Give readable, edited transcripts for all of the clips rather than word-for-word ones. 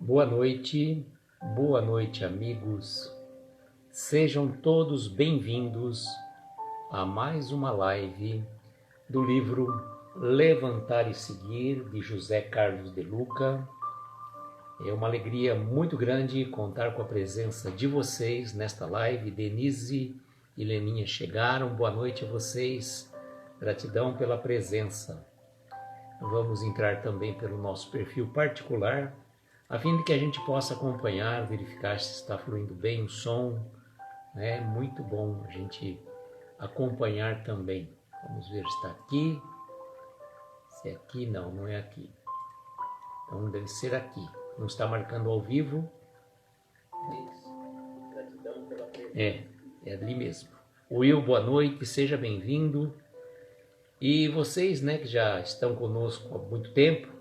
boa noite amigos, sejam todos bem-vindos a mais uma live do livro Levantar e Seguir, de José Carlos de Luca. É uma alegria muito grande contar com a presença de vocês nesta live. Denise e Leninha chegaram, boa noite a vocês, gratidão pela presença. Vamos entrar também pelo nosso perfil particular, a fim de que a gente possa acompanhar, verificar se está fluindo bem o som. É muito bom a gente acompanhar também. Vamos ver se está aqui. Se é aqui, não é aqui. Então deve ser aqui. Não está marcando ao vivo. É ali mesmo. Will, boa noite, seja bem-vindo. E vocês, que já estão conosco há muito tempo,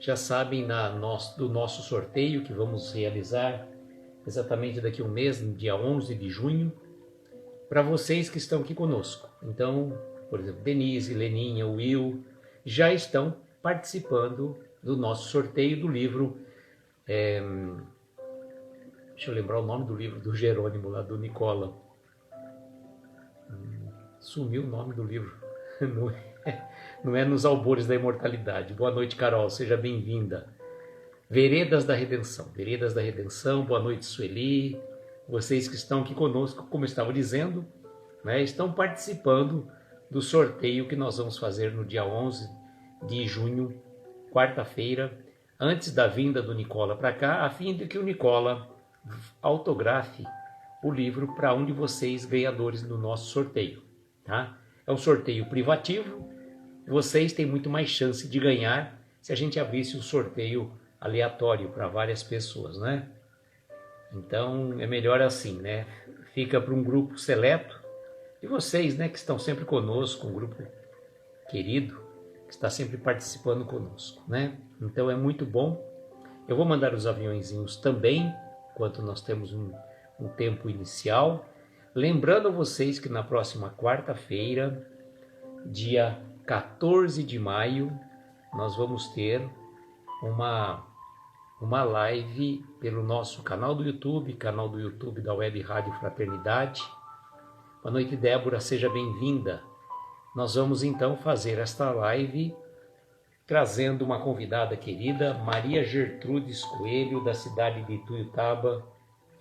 já sabem do nosso sorteio que vamos realizar exatamente daqui a um mês, no dia 11 de junho, para vocês que estão aqui conosco. Então, por exemplo, Denise, Leninha, Will, já estão participando do nosso sorteio do livro. Deixa eu lembrar o nome do livro do Jerônimo, lá do Nicola. Sumiu o nome do livro. Não é Nos Albores da Imortalidade. Boa noite, Carol, seja bem-vinda. Veredas da Redenção, boa noite, Sueli. Vocês que estão aqui conosco, como eu estava dizendo, estão participando do sorteio que nós vamos fazer no dia 11 de junho, quarta-feira, antes da vinda do Nicola para cá, a fim de que o Nicola autografe o livro para um de vocês, ganhadores do nosso sorteio, tá? É um sorteio privativo, vocês têm muito mais chance de ganhar se a gente abrisse um sorteio aleatório para várias pessoas, Então é melhor assim, Fica para um grupo seleto de vocês, que estão sempre conosco, um grupo querido, que está sempre participando conosco, Então é muito bom. Eu vou mandar os aviõezinhos também, enquanto nós temos um tempo inicial. Lembrando a vocês que na próxima quarta-feira, dia 14 de maio, nós vamos ter uma live pelo nosso canal do YouTube da Web Rádio Fraternidade. Boa noite, Débora, seja bem-vinda. Nós vamos então fazer esta live trazendo uma convidada querida, Maria Gertrudes Coelho, da cidade de Ituiutaba,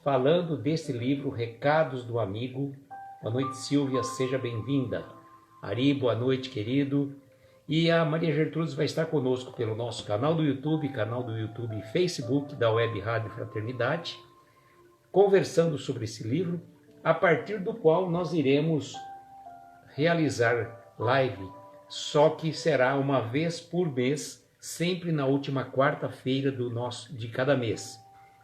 falando desse livro, Recados do Amigo. Boa noite, Silvia, seja bem-vinda. Ari, boa noite, querido. E a Maria Gertrudes vai estar conosco pelo nosso canal do YouTube e Facebook da Web Rádio Fraternidade, conversando sobre esse livro, a partir do qual nós iremos realizar live, só que será uma vez por mês, sempre na última quarta-feira de cada mês.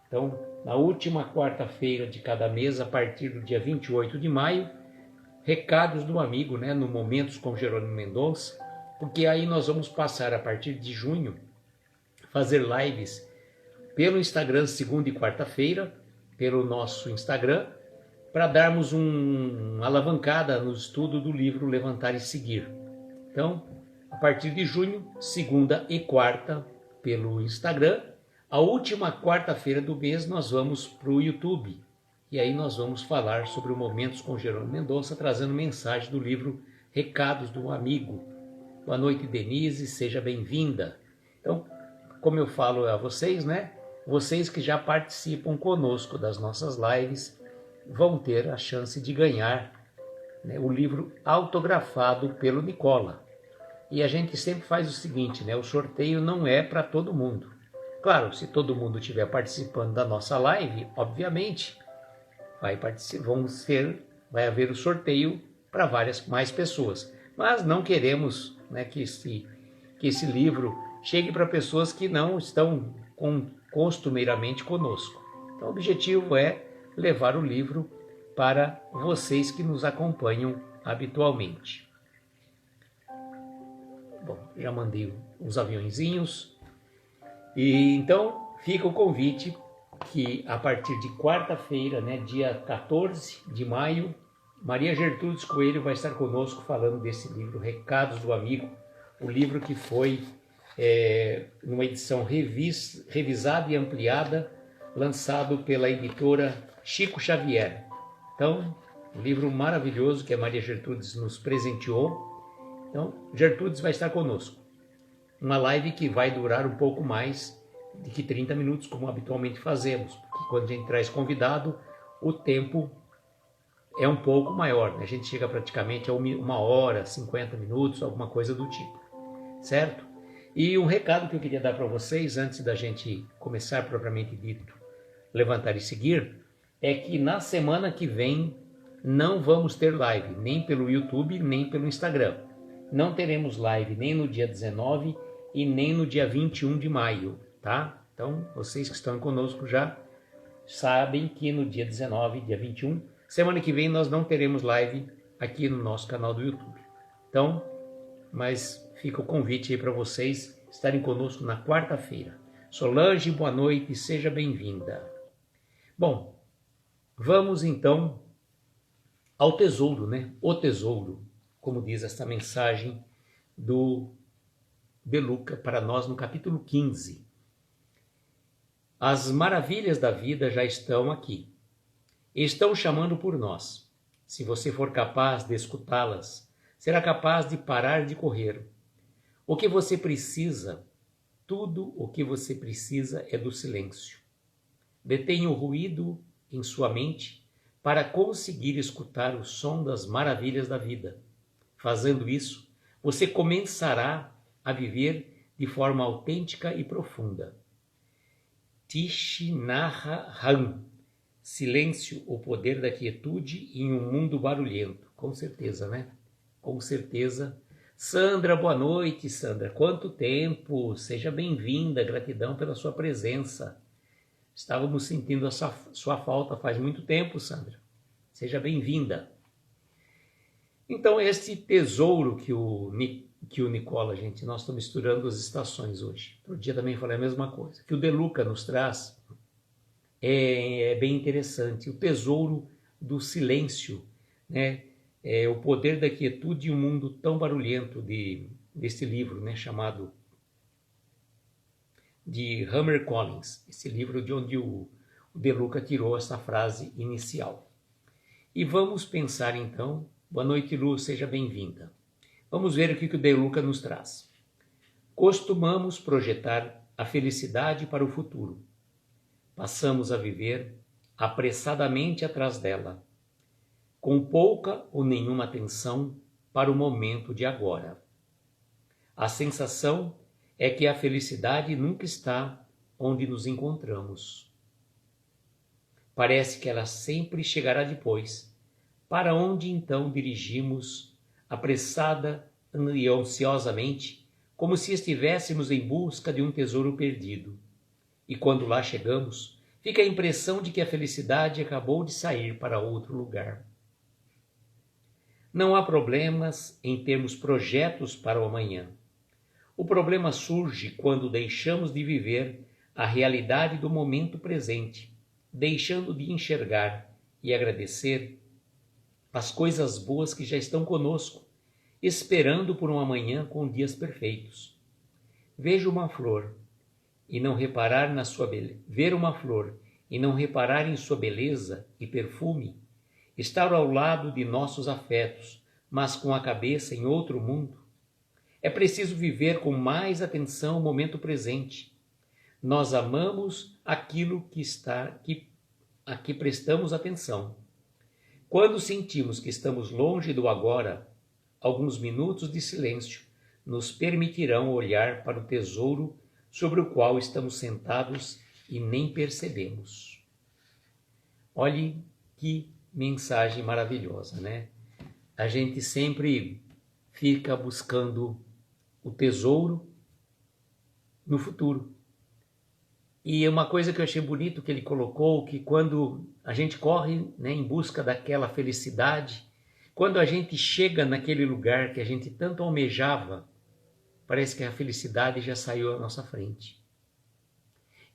Então, na última quarta-feira de cada mês, a partir do dia 28 de maio, Recados do Amigo, no Momentos com Jerônimo Mendonça, porque aí nós vamos passar, a partir de junho, fazer lives pelo Instagram, segunda e quarta-feira, pelo nosso Instagram, para darmos uma alavancada no estudo do livro Levantar e Seguir. Então, a partir de junho, segunda e quarta, pelo Instagram, a última quarta-feira do mês nós vamos para o YouTube. E aí nós vamos falar sobre o Momentos com Jerônimo Mendonça, trazendo mensagem do livro Recados do Amigo. Boa noite, Denise, seja bem-vinda. Então, como eu falo a vocês, vocês que já participam conosco das nossas lives, vão ter a chance de ganhar o livro autografado pelo Nicola. E a gente sempre faz o seguinte, o sorteio não é para todo mundo. Claro, se todo mundo estiver participando da nossa live, obviamente, vai haver o sorteio para várias mais pessoas. Mas não queremos que esse livro chegue para pessoas que não estão costumeiramente conosco. Então o objetivo é levar o livro para vocês que nos acompanham habitualmente. Bom, já mandei os aviõezinhos. E então fica o convite que a partir de quarta-feira, dia 14 de maio, Maria Gertrudes Coelho vai estar conosco falando desse livro, Recados do Amigo, o livro que foi numa edição revisada e ampliada, lançado pela editora Chico Xavier. Então, um livro maravilhoso que a Maria Gertrudes nos presenteou. Então, Gertrudes vai estar conosco. Uma live que vai durar um pouco mais de que 30 minutos, como habitualmente fazemos, porque quando a gente traz convidado, o tempo é um pouco maior, né? A gente chega praticamente a 1h, 50 minutos, alguma coisa do tipo, certo? E um recado que eu queria dar para vocês, antes da gente começar propriamente dito, levantar e seguir, é que na semana que vem não vamos ter live, nem pelo YouTube, nem pelo Instagram. Não teremos live nem no dia 19 e nem no dia 21 de maio, tá? Então, vocês que estão conosco já sabem que no dia 19 e dia 21, semana que vem nós não teremos live aqui no nosso canal do YouTube. Então, mas fica o convite aí para vocês estarem conosco na quarta-feira. Solange, boa noite, seja bem-vinda. Bom, vamos então ao tesouro, né? O tesouro, como diz esta mensagem do De Luca para nós no capítulo 15. As maravilhas da vida já estão aqui. Estão chamando por nós. Se você for capaz de escutá-las, será capaz de parar de correr. O que você precisa, tudo o que você precisa é do silêncio. Detenha o ruído em sua mente para conseguir escutar o som das maravilhas da vida. Fazendo isso, você começará a viver de forma autêntica e profunda. Thich Nhat Hanh. Silêncio, o poder da quietude em um mundo barulhento. Com certeza, né? Com certeza. Sandra, boa noite, Sandra. Quanto tempo? Seja bem-vinda. Gratidão pela sua presença. Estávamos sentindo a sua falta faz muito tempo, Sandra. Seja bem-vinda. Então, esse tesouro que o Nicola, gente, nós estamos misturando as estações hoje. Outro dia também falei a mesma coisa. Que o De Luca nos traz é bem interessante. O tesouro do silêncio, né? O poder da quietude em um mundo tão barulhento desse livro, né? Chamado de HarperCollins. Esse livro de onde o De Luca tirou essa frase inicial. E vamos pensar então. Boa noite, Lu, seja bem-vinda. Vamos ver o que o De Luca nos traz. Costumamos projetar a felicidade para o futuro. Passamos a viver apressadamente atrás dela, com pouca ou nenhuma atenção para o momento de agora. A sensação é que a felicidade nunca está onde nos encontramos. Parece que ela sempre chegará depois, para onde então dirigimos apressada e ansiosamente, como se estivéssemos em busca de um tesouro perdido. E quando lá chegamos, fica a impressão de que a felicidade acabou de sair para outro lugar. Não há problemas em termos projetos para o amanhã. O problema surge quando deixamos de viver a realidade do momento presente, deixando de enxergar e agradecer as coisas boas que já estão conosco, esperando por um amanhã com dias perfeitos. Veja uma flor e não reparar na sua beleza, ver uma flor e não reparar em sua beleza e perfume, estar ao lado de nossos afetos, mas com a cabeça em outro mundo. É preciso viver com mais atenção o momento presente. Nós amamos aquilo a que prestamos atenção. Quando sentimos que estamos longe do agora, alguns minutos de silêncio nos permitirão olhar para o tesouro sobre o qual estamos sentados e nem percebemos. Olhe que mensagem maravilhosa, né? A gente sempre fica buscando o tesouro no futuro. E uma coisa que eu achei bonito que ele colocou, que quando a gente corre, né, em busca daquela felicidade, quando a gente chega naquele lugar que a gente tanto almejava, parece que a felicidade já saiu à nossa frente.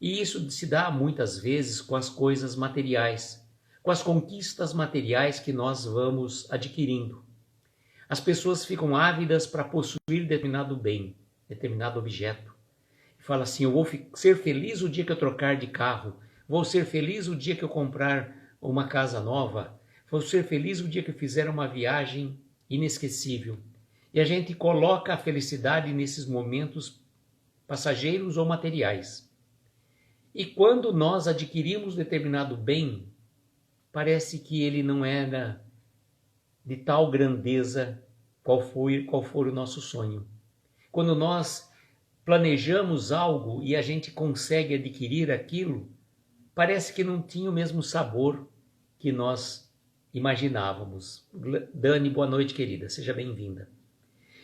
E isso se dá muitas vezes com as coisas materiais, com as conquistas materiais que nós vamos adquirindo. As pessoas ficam ávidas para possuir determinado bem, determinado objeto. Fala assim, eu vou ser feliz o dia que eu trocar de carro, vou ser feliz o dia que eu comprar uma casa nova, vou ser feliz o dia que eu fizer uma viagem inesquecível. E a gente coloca a felicidade nesses momentos passageiros ou materiais. E quando nós adquirimos determinado bem, parece que ele não era de tal grandeza qual for o nosso sonho. Quando nós planejamos algo e a gente consegue adquirir aquilo, parece que não tinha o mesmo sabor que nós imaginávamos. Dani, boa noite, querida, seja bem-vinda.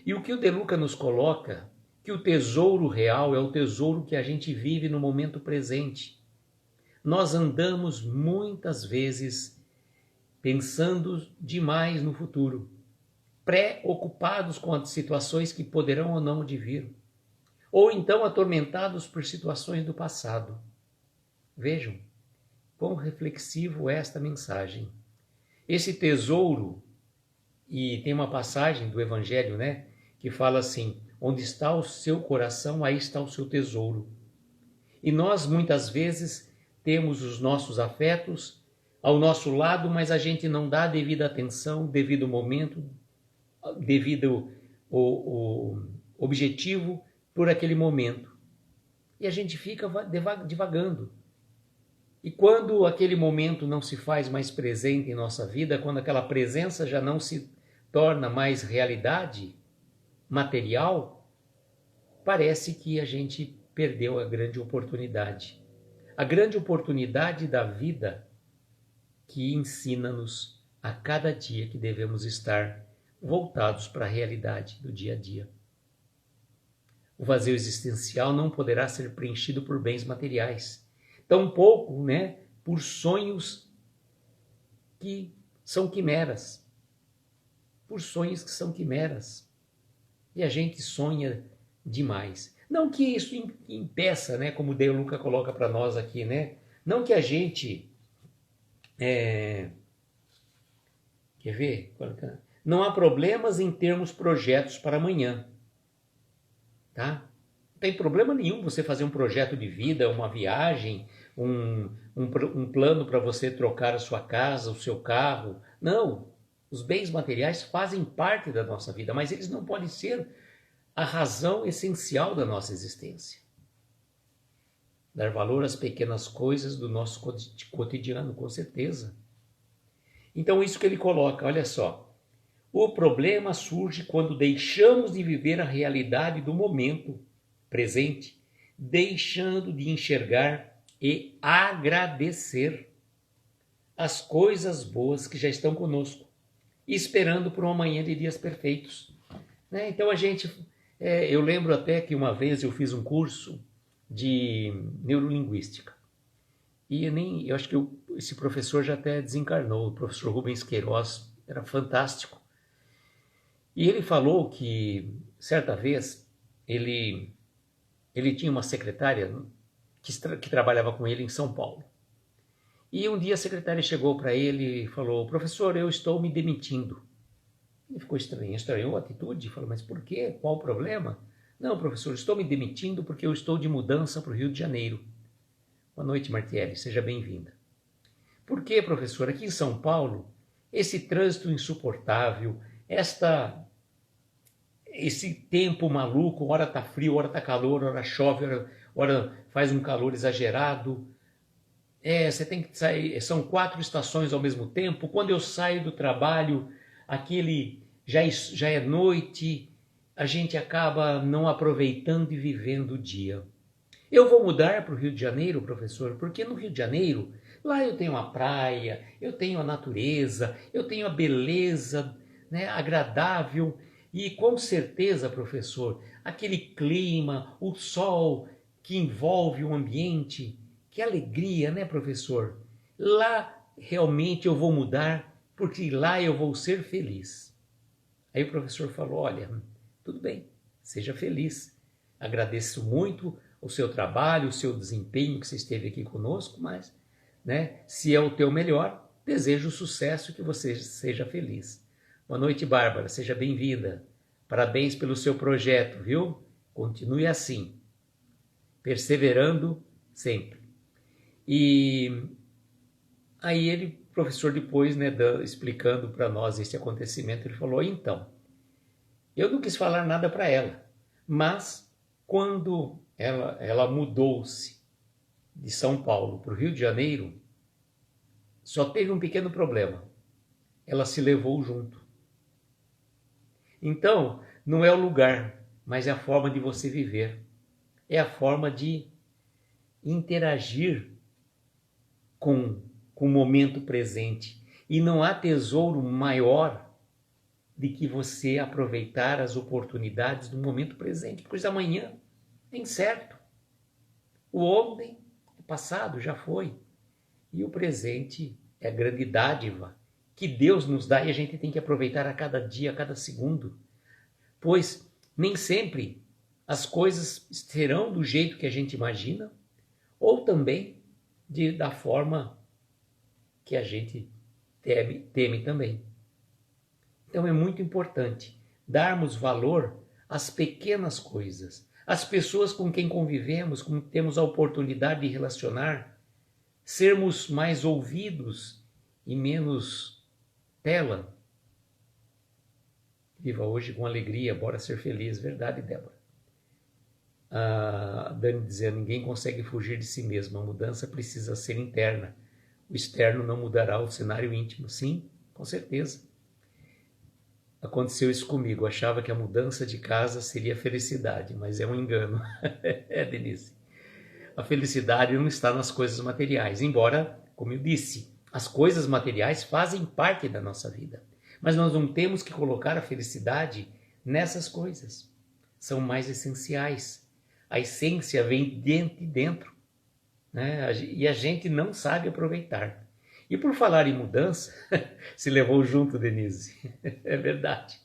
E o que o De Luca nos coloca, que o tesouro real é o tesouro que a gente vive no momento presente. Nós andamos muitas vezes pensando demais no futuro, preocupados com as situações que poderão ou não vir, ou então atormentados por situações do passado. Vejam quão reflexivo é esta mensagem. Esse tesouro, e tem uma passagem do Evangelho, né, que fala assim, onde está o seu coração, aí está o seu tesouro. E nós muitas vezes temos os nossos afetos ao nosso lado, mas a gente não dá a devida atenção, devido momento, devido o objetivo por aquele momento. E a gente fica divagando. E quando aquele momento não se faz mais presente em nossa vida, quando aquela presença já não se torna mais realidade material, parece que a gente perdeu a grande oportunidade. A grande oportunidade da vida que ensina-nos a cada dia que devemos estar voltados para a realidade do dia a dia. O vazio existencial não poderá ser preenchido por bens materiais, tampouco, né, por sonhos que são quimeras. Por sonhos que são quimeras. E a gente sonha demais. Não que isso impeça, né, como o De Luca coloca para nós aqui, né? Não que a gente... Quer ver? Não há problemas em termos projetos para amanhã. Tá? Não tem problema nenhum você fazer um projeto de vida, uma viagem, um plano para você trocar a sua casa, o seu carro. Não, os bens materiais fazem parte da nossa vida, mas eles não podem ser a razão essencial da nossa existência. Dar valor às pequenas coisas do nosso cotidiano, com certeza. Então isso que ele coloca, olha só. O problema surge quando deixamos de viver a realidade do momento presente, deixando de enxergar e agradecer as coisas boas que já estão conosco, esperando por uma manhã de dias perfeitos. Né? Então eu lembro até que uma vez eu fiz um curso de neurolinguística. E eu acho que esse professor já até desencarnou, o professor Rubens Queiroz, era fantástico. E ele falou que, certa vez, ele tinha uma secretária que trabalhava com ele em São Paulo. E um dia a secretária chegou para ele e falou, professor, eu estou me demitindo. Ele ficou estranhou a atitude, falou, mas por quê? Qual o problema? Não, professor, estou me demitindo porque eu estou de mudança para o Rio de Janeiro. Boa noite, Martielli, seja bem-vinda. Por quê, professor? Aqui em São Paulo, esse trânsito insuportável, esse tempo maluco, hora tá frio, hora tá calor, hora chove, hora faz um calor exagerado. Você tem que sair, são 4 estações ao mesmo tempo. Quando eu saio do trabalho, já é noite, a gente acaba não aproveitando e vivendo o dia. Eu vou mudar para o Rio de Janeiro, professor, porque no Rio de Janeiro, lá eu tenho a praia, eu tenho a natureza, eu tenho a beleza, né, agradável. E com certeza, professor, aquele clima, o sol que envolve o ambiente, que alegria, né, professor? Lá realmente eu vou mudar, porque lá eu vou ser feliz. Aí o professor falou, olha, tudo bem, seja feliz. Agradeço muito o seu trabalho, o seu desempenho que você esteve aqui conosco, mas, né, se é o teu melhor, desejo sucesso e que você seja feliz. Boa noite, Bárbara, seja bem-vinda. Parabéns pelo seu projeto, viu? Continue assim, perseverando sempre. E aí ele, professor, depois, né, explicando para nós esse acontecimento, ele falou: então, eu não quis falar nada para ela, mas quando ela mudou-se de São Paulo para o Rio de Janeiro, só teve um pequeno problema. Ela se levou junto. Então, não é o lugar, mas é a forma de você viver. É a forma de interagir com o momento presente. E não há tesouro maior de que você aproveitar as oportunidades do momento presente, pois amanhã é incerto. O ontem é passado, já foi. E o presente é a grande dádiva que Deus nos dá e a gente tem que aproveitar a cada dia, a cada segundo. Pois nem sempre as coisas serão do jeito que a gente imagina, ou também da forma que a gente teme também. Então é muito importante darmos valor às pequenas coisas, às pessoas com quem convivemos, com quem temos a oportunidade de relacionar, sermos mais ouvidos e menos tela. Viva hoje com alegria, bora ser feliz, verdade, Débora? A Dani dizendo: ninguém consegue fugir de si mesmo, a mudança precisa ser interna. O externo não mudará o cenário íntimo. Sim, com certeza. Aconteceu isso comigo, eu achava que a mudança de casa seria felicidade, mas é um engano. É, Denise. A felicidade não está nas coisas materiais, embora, como eu disse, as coisas materiais fazem parte da nossa vida. Mas nós não temos que colocar a felicidade nessas coisas. São mais essenciais. A essência vem de dentro, né? E a gente não sabe aproveitar. E por falar em mudança, se levou junto, Denise. É verdade.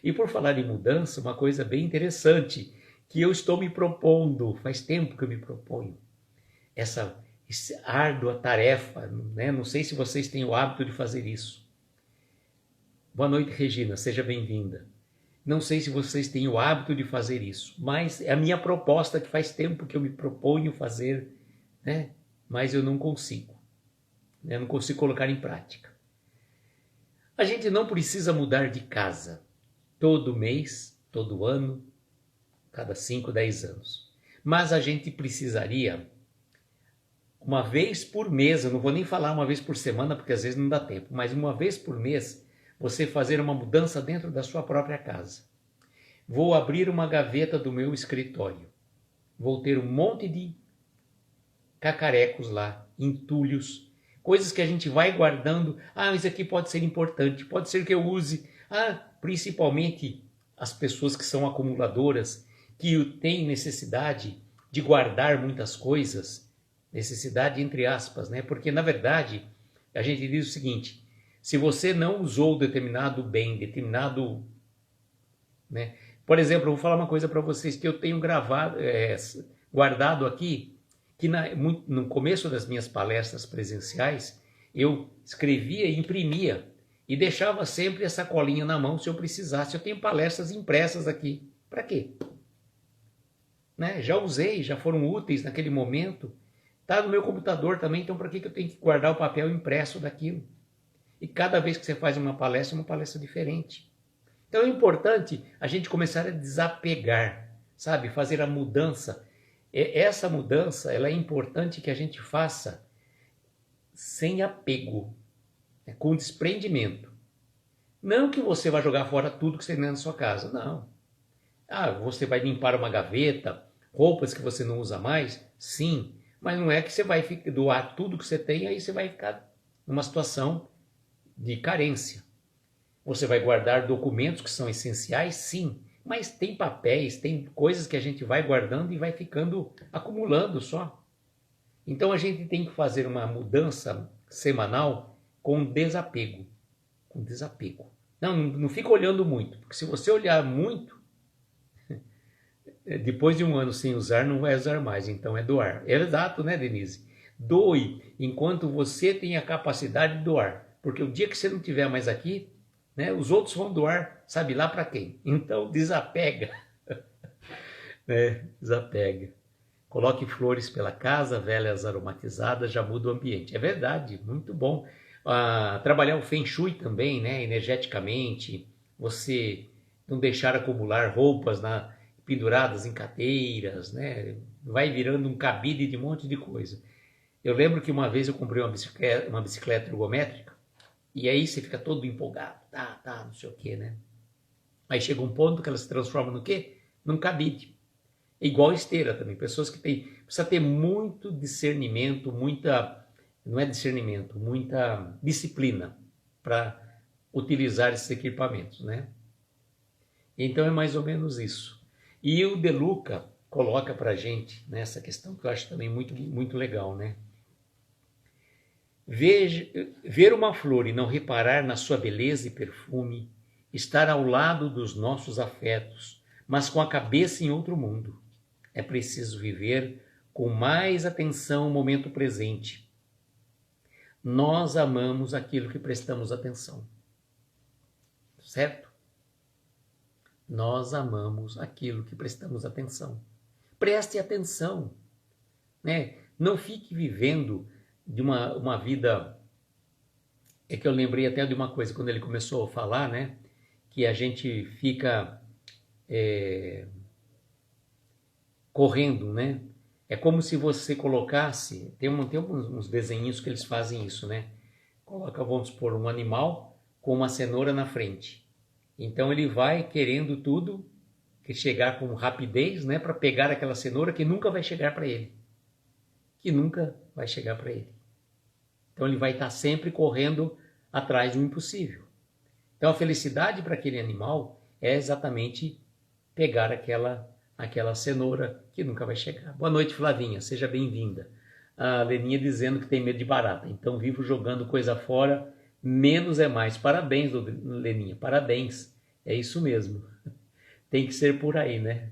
E por falar em mudança, uma coisa bem interessante que eu estou me propondo, faz tempo que eu me proponho, essa árdua tarefa, né? Não sei se vocês têm o hábito de fazer isso. Boa noite, Regina, seja bem-vinda. Não sei se vocês têm o hábito de fazer isso, mas é a minha proposta que faz tempo que eu me proponho fazer, né? Mas eu não consigo. Eu não consigo colocar em prática. A gente não precisa mudar de casa todo mês, todo ano, cada 5, 10 anos. Mas a gente precisaria, uma vez por mês, eu não vou nem falar uma vez por semana, porque às vezes não dá tempo, mas uma vez por mês, você fazer uma mudança dentro da sua própria casa. Vou abrir uma gaveta do meu escritório. Vou ter um monte de cacarecos lá, entulhos, coisas que a gente vai guardando. Ah, isso aqui pode ser importante, pode ser que eu use. Ah, principalmente as pessoas que são acumuladoras, que têm necessidade de guardar muitas coisas, necessidade entre aspas, né? Porque na verdade a gente diz o seguinte: se você não usou determinado bem, determinado, né? Por exemplo, eu vou falar uma coisa para vocês que eu tenho guardado aqui, que no começo das minhas palestras presenciais, eu escrevia e imprimia e deixava sempre essa colinha na mão se eu precisasse. Eu tenho palestras impressas aqui. Para quê? Né? Já usei, já foram úteis naquele momento. Está no meu computador também, então para que eu tenho que guardar o papel impresso daquilo? E cada vez que você faz uma palestra, é uma palestra diferente. Então é importante a gente começar a desapegar, sabe? Fazer a mudança. Essa mudança, ela é importante que a gente faça sem apego, né? Com desprendimento. Não que você vai jogar fora tudo que você tem na sua casa, não. Ah, você vai limpar uma gaveta, roupas que você não usa mais? Sim, mas não é que você vai doar tudo que você tem, aí você vai ficar numa situação de carência. Você vai guardar documentos que são essenciais? Sim, mas tem papéis, tem coisas que a gente vai guardando e vai ficando acumulando só. Então a gente tem que fazer uma mudança semanal com desapego. Com desapego. Não fica olhando muito, porque se você olhar muito, depois de um ano sem usar, não vai usar mais, então é doar. É exato, né, Denise? Doe enquanto você tem a capacidade de doar, porque o dia que você não estiver mais aqui, né, os outros vão doar, sabe lá para quem? Então desapega. né? Desapega. Coloque flores pela casa, velas aromatizadas, já muda o ambiente. É verdade, muito bom. Trabalhar o Feng Shui também, né? Energeticamente, você não deixar acumular roupas penduradas em cadeiras, né? Vai virando um cabide de um monte de coisa. Eu lembro que uma vez eu comprei uma bicicleta ergométrica, e aí você fica todo empolgado, não sei o quê, né? Aí chega um ponto que ela se transforma no quê? Num cabide. É igual esteira também. Pessoas que precisa ter muito discernimento, não é discernimento, muita disciplina para utilizar esses equipamentos, né? Então é mais ou menos isso. E o De Luca coloca para a gente nessa questão que eu acho também muito, muito legal, né? Ver uma flor e não reparar na sua beleza e perfume, estar ao lado dos nossos afetos, mas com a cabeça em outro mundo. É preciso viver com mais atenção o momento presente. Nós amamos aquilo que prestamos atenção. Certo? Nós amamos aquilo que prestamos atenção. Preste atenção, né? Não fique vivendo de uma vida... É que eu lembrei até de uma coisa, quando ele começou a falar, né? Que a gente fica correndo, né? É como se você colocasse... Tem uns desenhos que eles fazem isso, né? Coloca, vamos supor, um animal com uma cenoura na frente. Então ele vai querendo tudo, que chegar com rapidez, né? Para pegar aquela cenoura que nunca vai chegar para ele. Que nunca vai chegar para ele. Então ele vai estar sempre correndo atrás do impossível. Então a felicidade para aquele animal é exatamente pegar aquela cenoura que nunca vai chegar. Boa noite, Flavinha, seja bem-vinda. A Leninha dizendo que tem medo de barata, então vivo jogando coisa fora, menos é mais. Parabéns, Leninha, parabéns. É isso mesmo. Tem que ser por aí, né?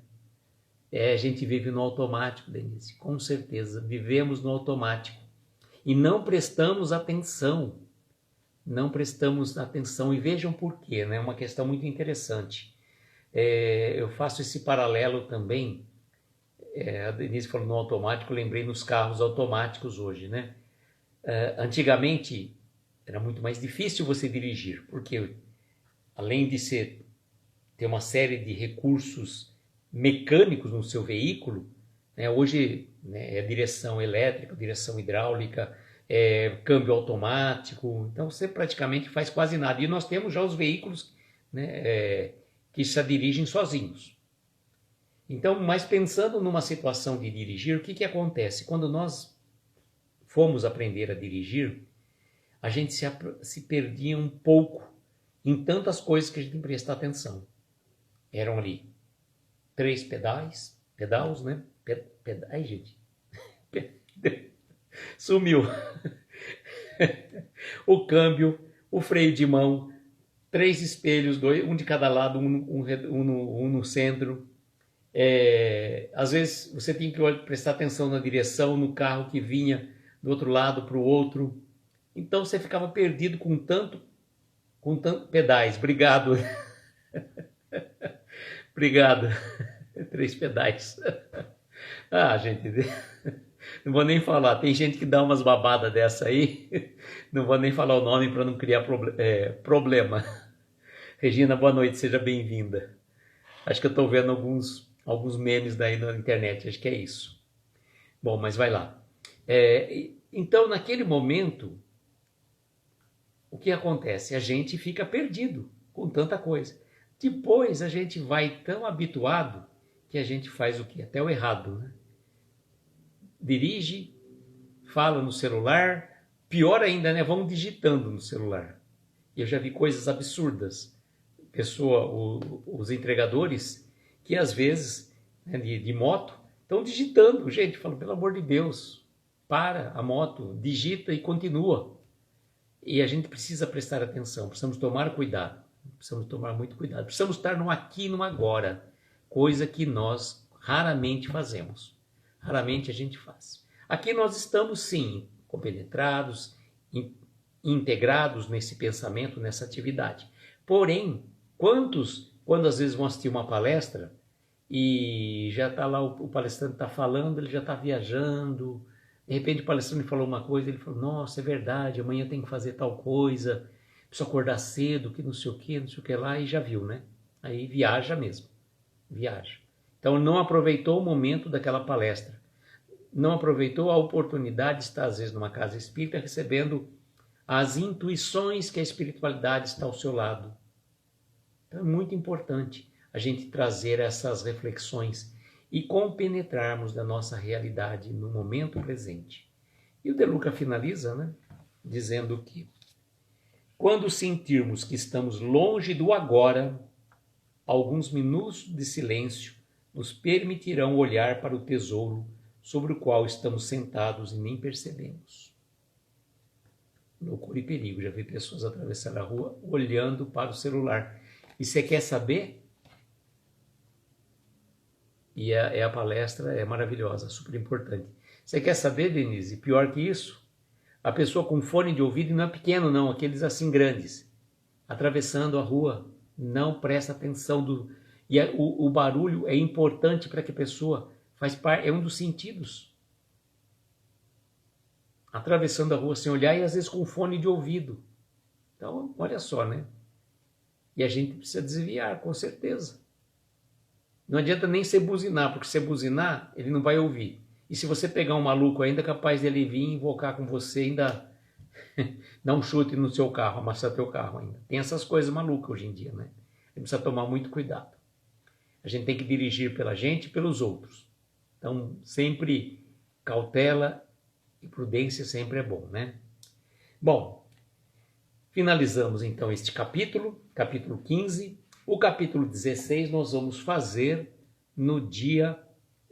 A gente vive no automático, Denise, com certeza. Vivemos no automático. E não prestamos atenção. Não prestamos atenção. E vejam por quê, né? É uma questão muito interessante. Eu faço esse paralelo também. A Denise falou no automático, lembrei nos carros automáticos hoje, né? Antigamente era muito mais difícil você dirigir, porque além de ter uma série de recursos mecânicos no seu veículo, né, hoje, né, é direção elétrica, direção hidráulica, câmbio automático, então você praticamente faz quase nada. E nós temos já os veículos, né, que se dirigem sozinhos. Então, mas pensando numa situação de dirigir, o que acontece? Quando nós fomos aprender a dirigir, a gente se perdia um pouco em tantas coisas que a gente tem que prestar atenção. Eram ali 3 pedais, né? Ai, gente. Sumiu. O câmbio, o freio de mão, 3 espelhos, um de cada lado, um no centro. Às vezes você tinha que prestar atenção na direção, no carro que vinha do outro lado para o outro. Então você ficava perdido com tanto pedais. Obrigado. Obrigado. 3 pedais. Gente, não vou nem falar. Tem gente que dá umas babadas dessa aí. Não vou nem falar o nome para não criar problema. Regina, boa noite, seja bem-vinda. Acho que eu estou vendo alguns memes daí na internet, acho que é isso. Bom, mas vai lá. Então, naquele momento, o que acontece? A gente fica perdido com tanta coisa. Depois a gente vai tão habituado que a gente faz o quê? Até o errado, né? Dirige, fala no celular, pior ainda, né? Vão digitando no celular. Eu já vi coisas absurdas. Os entregadores, que às vezes, né, de moto, estão digitando. Gente, falo, pelo amor de Deus, para a moto, digita e continua. E a gente precisa prestar atenção, precisamos tomar cuidado, precisamos tomar muito cuidado. Precisamos estar no aqui e no agora, coisa que nós raramente fazemos. Raramente a gente faz. Aqui nós estamos, sim, compenetrados, integrados nesse pensamento, nessa atividade. Porém, quando às vezes vão assistir uma palestra e já está lá, o palestrante está falando, ele já está viajando, de repente o palestrante falou uma coisa, ele falou, nossa, é verdade, amanhã tem que fazer tal coisa, preciso acordar cedo, que não sei o que lá, e já viu, né? Aí viaja mesmo, viaja. Então não aproveitou o momento daquela palestra, não aproveitou a oportunidade de estar às vezes numa casa espírita recebendo as intuições que a espiritualidade está ao seu lado. Então é muito importante a gente trazer essas reflexões e compenetrarmos da nossa realidade no momento presente. E o De Luca finaliza, né, dizendo que quando sentirmos que estamos longe do agora, alguns minutos de silêncio nos permitirão olhar para o tesouro sobre o qual estamos sentados e nem percebemos. Loucura e perigo. Já vi pessoas atravessar a rua olhando para o celular. E você quer saber? E a palestra é maravilhosa, super importante. Você quer saber, Denise? Pior que isso, a pessoa com fone de ouvido não é pequeno não, aqueles assim grandes, atravessando a rua, não presta atenção. O barulho é importante para que a pessoa faz parte, é um dos sentidos. Atravessando a rua sem olhar e às vezes com fone de ouvido. Então, olha só, né? E a gente precisa desviar, com certeza. Não adianta nem você buzinar, porque se você buzinar, ele não vai ouvir. E se você pegar um maluco ainda, é capaz dele vir invocar com você, ainda dar um chute no seu carro, amassar teu carro ainda. Tem essas coisas malucas hoje em dia, né? A gente precisa tomar muito cuidado. A gente tem que dirigir pela gente e pelos outros. Então, sempre cautela e prudência sempre é bom, né? Bom, finalizamos então este capítulo 15. O capítulo 16 nós vamos fazer no dia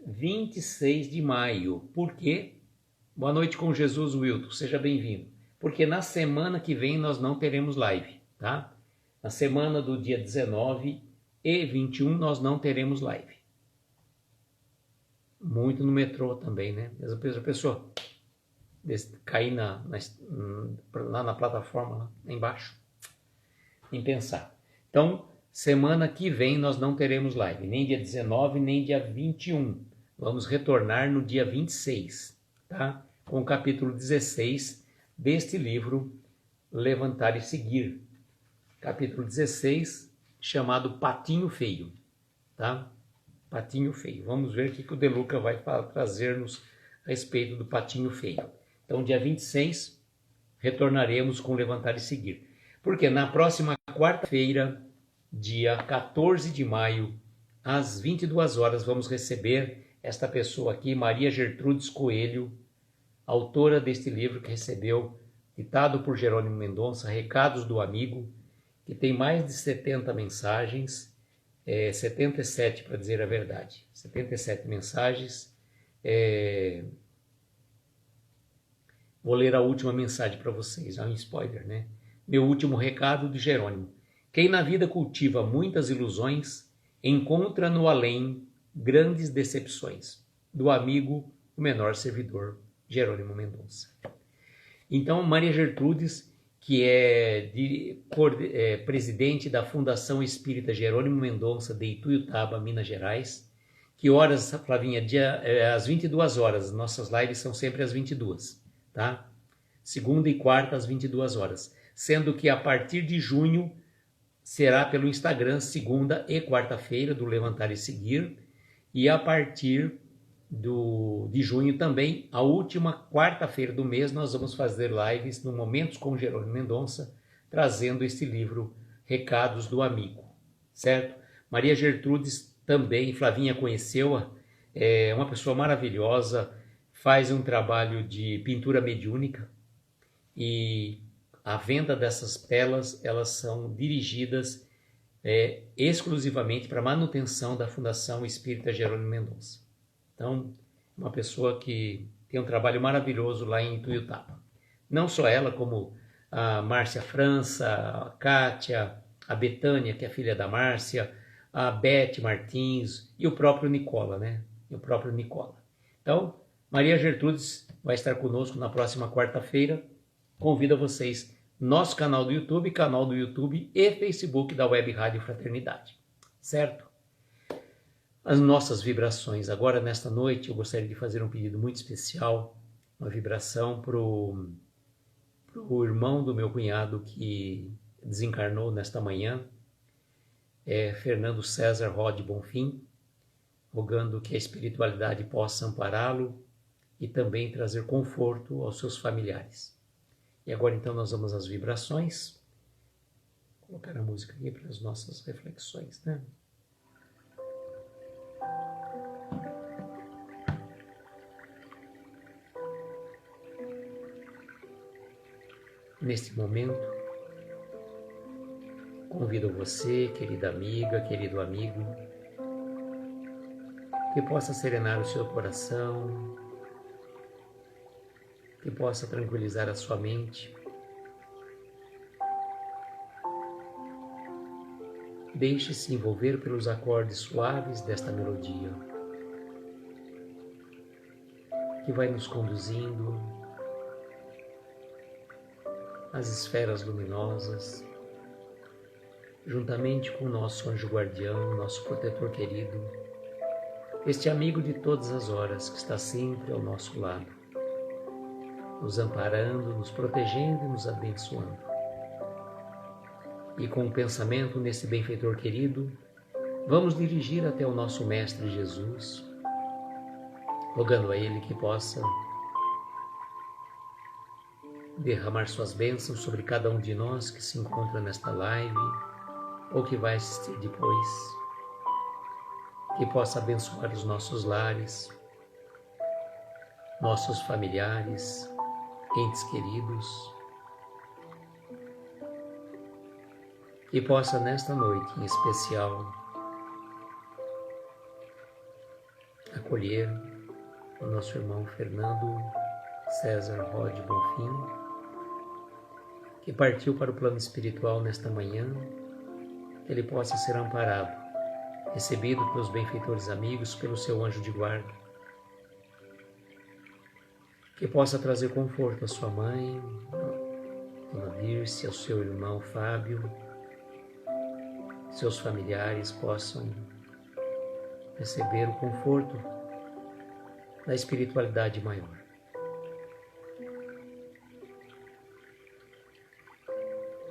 26 de maio. Por quê? Boa noite com Jesus, Wilton. Seja bem-vindo. Porque na semana que vem nós não teremos live, tá? Na semana do dia 19 e 21 nós não teremos live. Muito no metrô também, né? A pessoa cair lá na plataforma, lá embaixo, em pensar. Então, semana que vem nós não teremos live, nem dia 19, nem dia 21. Vamos retornar no dia 26, tá? Com o capítulo 16 deste livro, Levantar e Seguir. Capítulo 16, chamado Patinho Feio, tá? Patinho Feio. Vamos ver o que o De Luca vai trazer-nos a respeito do Patinho Feio. Então, dia 26, retornaremos com Levantar e Seguir. Porque na próxima quarta-feira, dia 14 de maio, às 22 horas, vamos receber esta pessoa aqui, Maria Gertrudes Coelho, autora deste livro que recebeu, ditado por Jerônimo Mendonça, Recados do Amigo, que tem mais de 70 mensagens, 77 para dizer a verdade, 77 mensagens. Vou ler a última mensagem para vocês, é um spoiler, né? Meu último recado de Jerônimo. Quem na vida cultiva muitas ilusões, encontra no além grandes decepções. Do amigo, o menor servidor, Jerônimo Mendonça. Então, Maria Gertrudes, que é presidente da Fundação Espírita Jerônimo Mendonça de Ituiutaba, Minas Gerais. Que horas, Flavinha? Às 22 horas. Nossas lives são sempre às 22, tá? Segunda e quarta às 22 horas. Sendo que a partir de junho será pelo Instagram, segunda e quarta-feira, do Levantar e Seguir. E a partir de junho também, a última quarta-feira do mês, nós vamos fazer lives no Momentos com Jerônimo Mendonça, trazendo este livro, Recados do Amigo, certo? Maria Gertrudes também, Flavinha conheceu-a, é uma pessoa maravilhosa, faz um trabalho de pintura mediúnica e a venda dessas telas, elas são dirigidas exclusivamente para a manutenção da Fundação Espírita Jerônimo Mendonça. Então, uma pessoa que tem um trabalho maravilhoso lá em Ituiutaba. Não só ela, como a Márcia França, a Kátia, a Betânia, que é filha da Márcia, a Beth Martins e o próprio Nicola, né? Então, Maria Gertrudes vai estar conosco na próxima quarta-feira. Convido a vocês, nosso canal do YouTube e Facebook da Web Rádio Fraternidade, certo? as nossas vibrações. Agora, nesta noite, eu gostaria de fazer um pedido muito especial, uma vibração para o irmão do meu cunhado que desencarnou nesta manhã, Fernando César Rode Bonfim, rogando que a espiritualidade possa ampará-lo e também trazer conforto aos seus familiares. E agora então nós vamos às vibrações. Vou colocar a música aqui para as nossas reflexões, né? Neste momento, convido você, querida amiga, querido amigo, que possa serenar o seu coração, que possa tranquilizar a sua mente. Deixe-se envolver pelos acordes suaves desta melodia, que vai nos conduzindo às esferas luminosas, juntamente com o nosso anjo guardião, nosso protetor querido, este amigo de todas as horas que está sempre ao nosso lado, nos amparando, nos protegendo e nos abençoando. E com o pensamento nesse benfeitor querido, vamos dirigir até o nosso Mestre Jesus, rogando a Ele que possa derramar suas bênçãos sobre cada um de nós que se encontra nesta live ou que vai assistir depois, que possa abençoar os nossos lares, nossos familiares, entes queridos, que possa nesta noite em especial acolher o nosso irmão Fernando César Rode Bonfim, que partiu para o plano espiritual nesta manhã, que ele possa ser amparado, recebido pelos benfeitores amigos, pelo seu anjo de guarda, que possa trazer conforto à sua mãe, Dona Dirce, ao seu irmão Fábio, seus familiares possam receber o conforto da espiritualidade maior.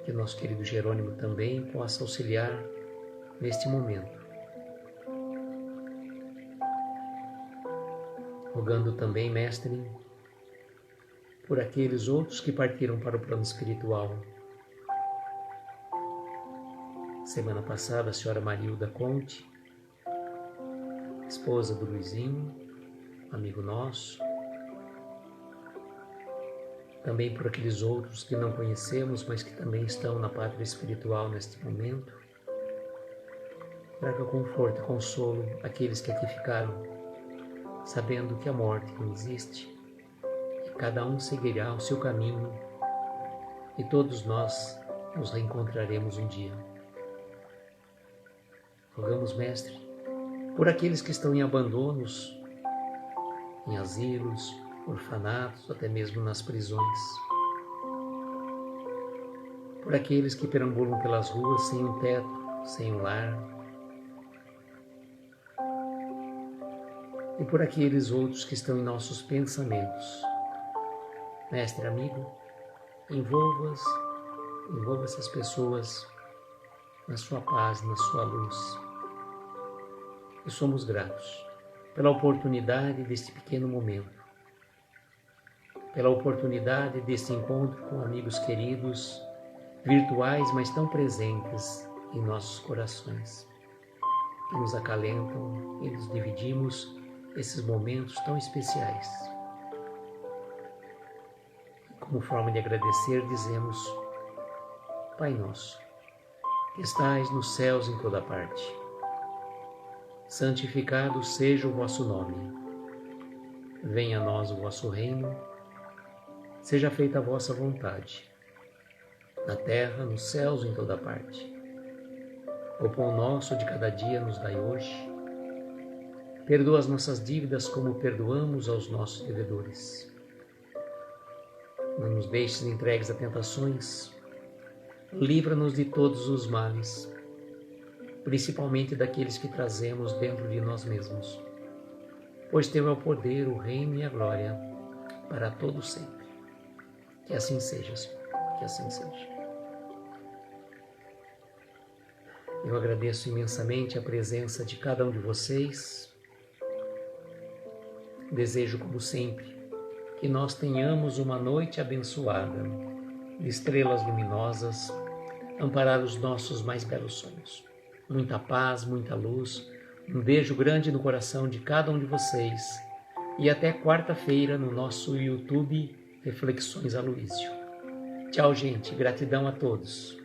Que nosso querido Jerônimo também possa auxiliar neste momento, rogando também, Mestre, por aqueles outros que partiram para o plano espiritual. Semana passada, a senhora Marilda Conte, esposa do Luizinho, amigo nosso, também por aqueles outros que não conhecemos, mas que também estão na pátria espiritual neste momento. Traga conforto e consolo àqueles que aqui ficaram, sabendo que a morte não existe, que cada um seguirá o seu caminho e todos nós nos reencontraremos um dia. Rogamos, Mestre, por aqueles que estão em abandonos, em asilos, orfanatos, até mesmo nas prisões. Por aqueles que perambulam pelas ruas sem um teto, sem um lar. E por aqueles outros que estão em nossos pensamentos. Mestre amigo, envolva essas pessoas na sua paz, na sua luz. E somos gratos pela oportunidade deste pequeno momento, pela oportunidade desse encontro com amigos queridos, virtuais, mas tão presentes em nossos corações, que nos acalentam e nos dividimos esses momentos tão especiais. Como forma de agradecer, dizemos: Pai nosso, que estais nos céus em toda parte, santificado seja o vosso nome. Venha a nós o vosso reino. Seja feita a vossa vontade, na terra, nos céus, em toda parte. O pão nosso de cada dia nos dai hoje. Perdoa as nossas dívidas como perdoamos aos nossos devedores. Não nos deixes entregues a tentações. Livra-nos de todos os males. principalmente daqueles que trazemos dentro de nós mesmos. Pois teu é o poder, o reino e a glória, para todo sempre. Que assim seja, Senhor, que assim seja. Eu agradeço imensamente a presença de cada um de vocês. Desejo, como sempre, que nós tenhamos uma noite abençoada, de estrelas luminosas, amparar os nossos mais belos sonhos. Muita paz, muita luz, um beijo grande no coração de cada um de vocês e até quarta-feira no nosso YouTube Reflexões Aloísio. Tchau, gente. Gratidão a todos.